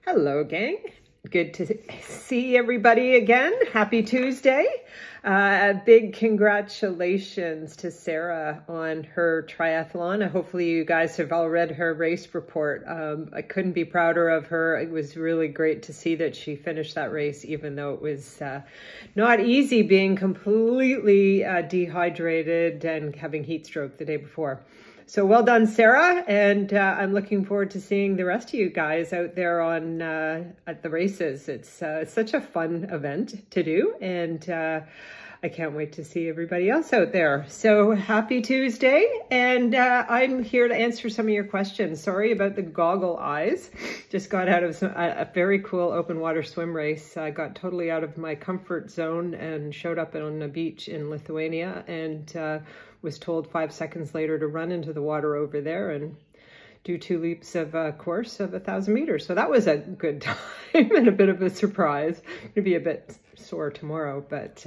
Hello, gang. Good to see everybody again. Happy Tuesday. Big congratulations to Sarah on her triathlon. Hopefully you guys have all read her race report. I couldn't be prouder of her. It was really great to see that she finished that race, even though it was not easy being completely dehydrated and having heat stroke the day before. So well done, Sarah, and I'm looking forward to seeing the rest of you guys out there on at the races. It's such a fun event to do, and I can't wait to see everybody else out there. So happy Tuesday, and I'm here to answer some of your questions. Sorry about the goggle eyes. Just got out of a very cool open water swim race. I got totally out of my comfort zone and showed up on a beach in Lithuania, and was told 5 seconds later to run into the water over there and do 2 leaps of a course of 1,000 meters. So that was a good time and a bit of a surprise. Going to be a bit sore tomorrow, but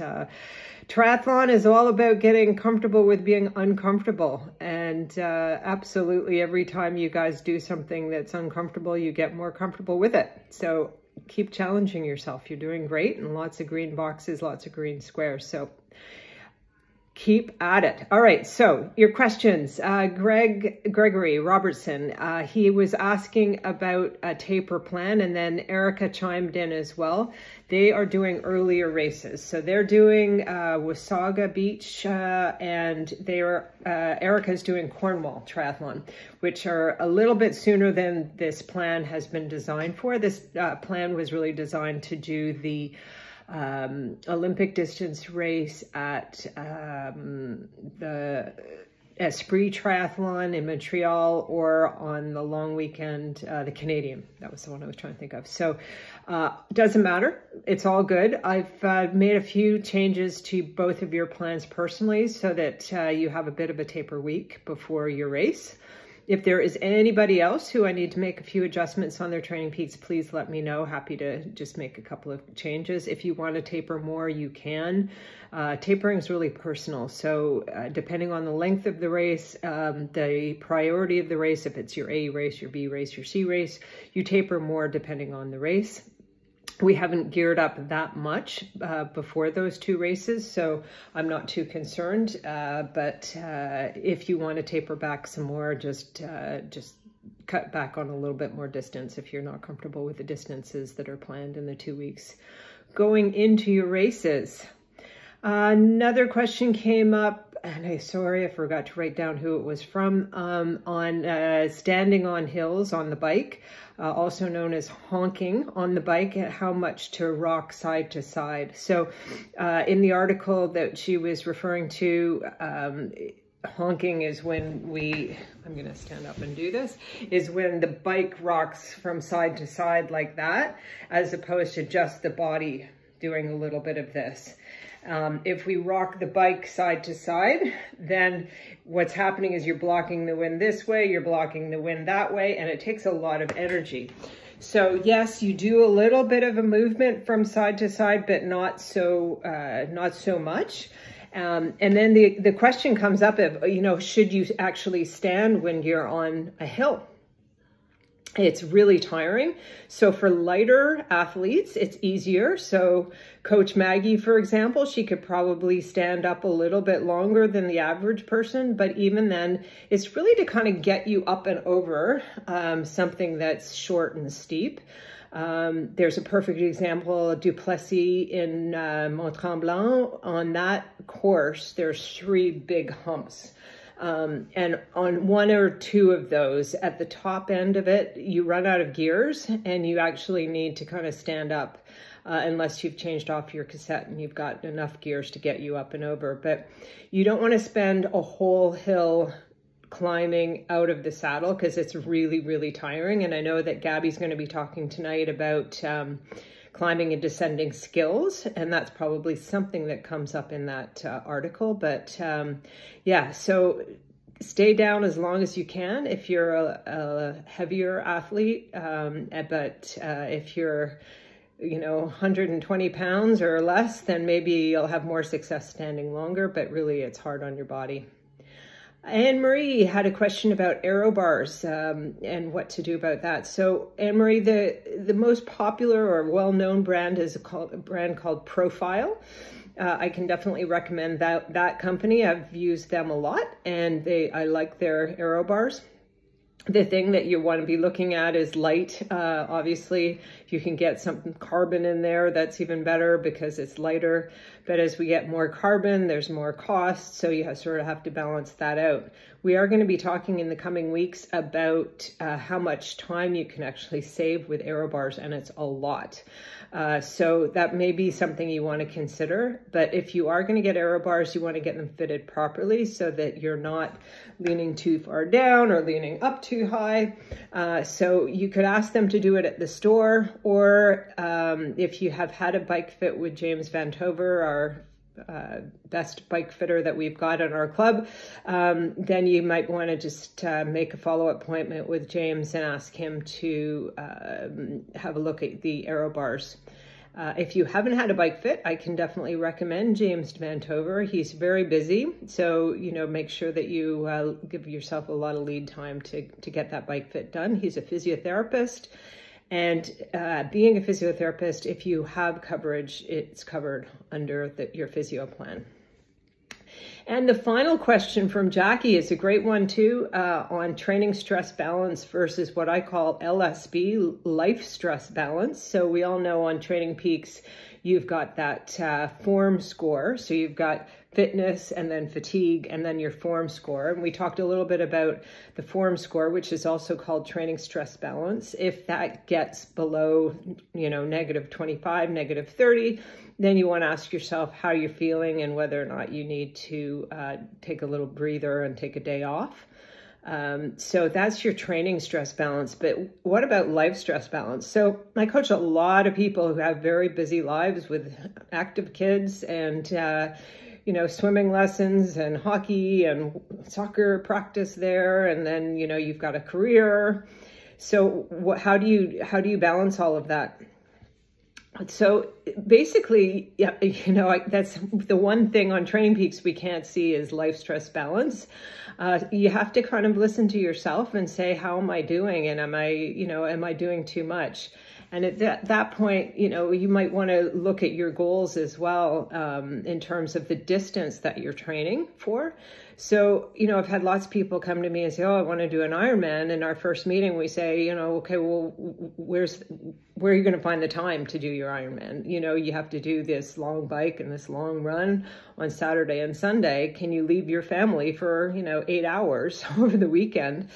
triathlon is all about getting comfortable with being uncomfortable. And absolutely every time you guys do something that's uncomfortable, you get more comfortable with it. So keep challenging yourself. You're doing great, and lots of green boxes, lots of green squares. So keep at it. All right, so your questions. Gregory Robertson, he was asking about a taper plan, and then Erica chimed in as well. They are doing earlier races. So they're doing Wasaga Beach, and Erica's doing Cornwall Triathlon, which are a little bit sooner than this plan has been designed for. This plan was really designed to do the Olympic distance race at the Esprit Triathlon in Montreal, or on the long weekend, the Canadian. That was the one I was trying to think of. So doesn't matter. It's all good. I've made a few changes to both of your plans personally so that you have a bit of a taper week before your race. If there is anybody else who I need to make a few adjustments on their training peaks, please let me know. Happy to just make a couple of changes. If you want to taper more, you can. Tapering is really personal. So depending on the length of the race, the priority of the race, if it's your A race, your B race, your C race, you taper more depending on the race. We haven't geared up that much before those 2 races, so I'm not too concerned. But if you want to taper back some more, just cut back on a little bit more distance if you're not comfortable with the distances that are planned in the 2 weeks going into your races. Another question came up, and I'm sorry, I forgot to write down who it was from, on standing on hills on the bike, also known as honking on the bike, and how much to rock side to side. So in the article that she was referring to, honking is when I'm going to stand up and do this, is when the bike rocks from side to side like that, as opposed to just the body doing a little bit of this. If we rock the bike side to side, then what's happening is you're blocking the wind this way, you're blocking the wind that way, and it takes a lot of energy. So yes, you do a little bit of a movement from side to side, but not so much. And then the question comes up of, should you actually stand when you're on a hill? It's really tiring. So for lighter athletes, it's easier. So Coach Maggie, for example, she could probably stand up a little bit longer than the average person. But even then, it's really to kind of get you up and over something that's short and steep. There's a perfect example, Duplessis in Mont-Tremblant. On that course, there's 3 big humps. And on 1 or 2 of those, at the top end of it, you run out of gears, and you actually need to kind of stand up unless you've changed off your cassette and you've got enough gears to get you up and over. But you don't want to spend a whole hill climbing out of the saddle, because it's really, really tiring. And I know that Gabby's going to be talking tonight about climbing and descending skills, and that's probably something that comes up in that article. But yeah, so stay down as long as you can if you're a heavier athlete, but if you're 120 pounds or less, then maybe you'll have more success standing longer, but really it's hard on your body. Anne-Marie had a question about Aerobars and what to do about that. So Anne-Marie, the most popular or well-known brand is a brand called Profile. I can definitely recommend that company. I've used them a lot, and I like their Aerobars. The thing that you want to be looking at is light. Obviously, if you can get some carbon in there, that's even better because it's lighter. But as we get more carbon, there's more cost, so you sort of have to balance that out. We are going to be talking in the coming weeks about how much time you can actually save with Aerobars, and it's a lot. So that may be something you want to consider. But if you are going to get Aerobars, you want to get them fitted properly so that you're not leaning too far down or leaning up too high. So you could ask them to do it at the store, or if you have had a bike fit with James Van Tover, our best bike fitter that we've got in our club, then you might want to just make a follow-up appointment with James and ask him to have a look at the Aerobars. If you haven't had a bike fit, I can definitely recommend James Van Tover. He's very busy, so make sure that you give yourself a lot of lead time to get that bike fit done. He's a physiotherapist, and being a physiotherapist, if you have coverage, it's covered under your physio plan. And the final question from Jackie is a great one too, on training stress balance versus what I call LSB, life stress balance. So we all know on Training Peaks, you've got that form score. So you've got fitness and then fatigue and then your form score. And we talked a little bit about the form score, which is also called training stress balance. If that gets below, -25, -30, then you want to ask yourself how you're feeling and whether or not you need to take a little breather and take a day off. So that's your training stress balance. But what about life stress balance? So I coach a lot of people who have very busy lives with active kids and, swimming lessons and hockey and soccer practice there. And then, you've got a career. So how do you balance all of that? So basically, that's the one thing on Training Peaks we can't see is life stress balance. You have to kind of listen to yourself and say, how am I doing? And am I doing too much? And at that point, you might want to look at your goals as well, in terms of the distance that you're training for. So, I've had lots of people come to me and say, oh, I want to do an Ironman. In our first meeting, we say, okay, well, where are you going to find the time to do your Ironman? You have to do this long bike and this long run on Saturday and Sunday. Can you leave your family for, 8 hours over the weekend?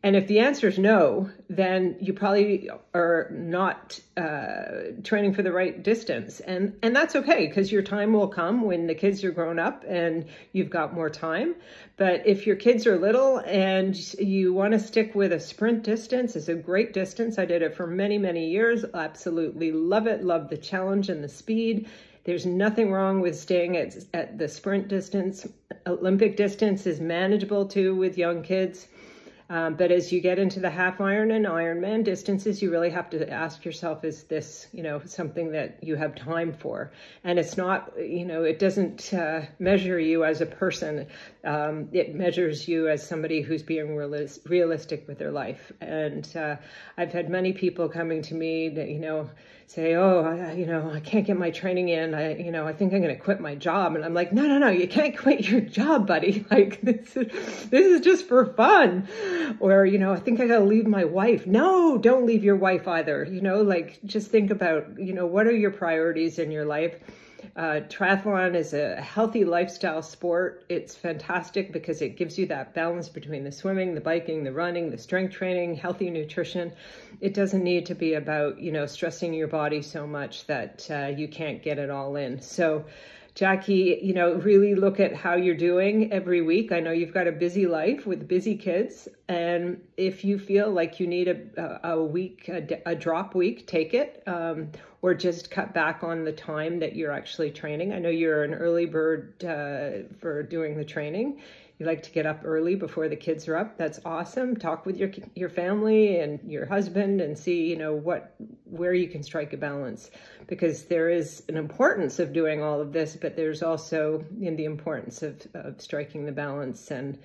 And if the answer is no, then you probably are not training for the right distance. And that's okay, because your time will come when the kids are grown up and you've got more time. But if your kids are little and you want to stick with a sprint distance, it's a great distance. I did it for many, many years. Absolutely love it. Love the challenge and the speed. There's nothing wrong with staying at the sprint distance. Olympic distance is manageable too with young kids. But as you get into the half Iron and Ironman distances, you really have to ask yourself, is this, something that you have time for? And it's not, it doesn't measure you as a person. It measures you as somebody who's being realistic with their life. And I've had many people coming to me that, say, oh, I can't get my training in. I think I'm going to quit my job. And I'm like, no, you can't quit your job, buddy. Like, this is just for fun. Or, I think I got to leave my wife. No, don't leave your wife either. Just think about, what are your priorities in your life? Triathlon is a healthy lifestyle sport. It's fantastic because it gives you that balance between the swimming, the biking, the running, the strength training, healthy nutrition. It doesn't need to be about, stressing your body so much that you can't get it all in. So Jackie, really look at how you're doing every week. I know you've got a busy life with busy kids. And if you feel like you need a drop week, take it, or just cut back on the time that you're actually training. I know you're an early bird for doing the training. You like to get up early before the kids are up. That's awesome. Talk with your family and your husband and see, where you can strike a balance, because there is an importance of doing all of this, but there's also the importance of striking the balance. And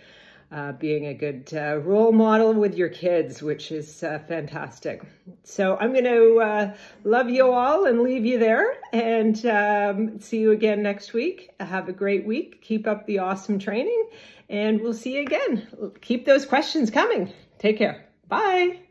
being a good role model with your kids, which is fantastic. So I'm going to love you all and leave you there, and see you again next week. Have a great week. Keep up the awesome training, and we'll see you again. Keep those questions coming. Take care. Bye.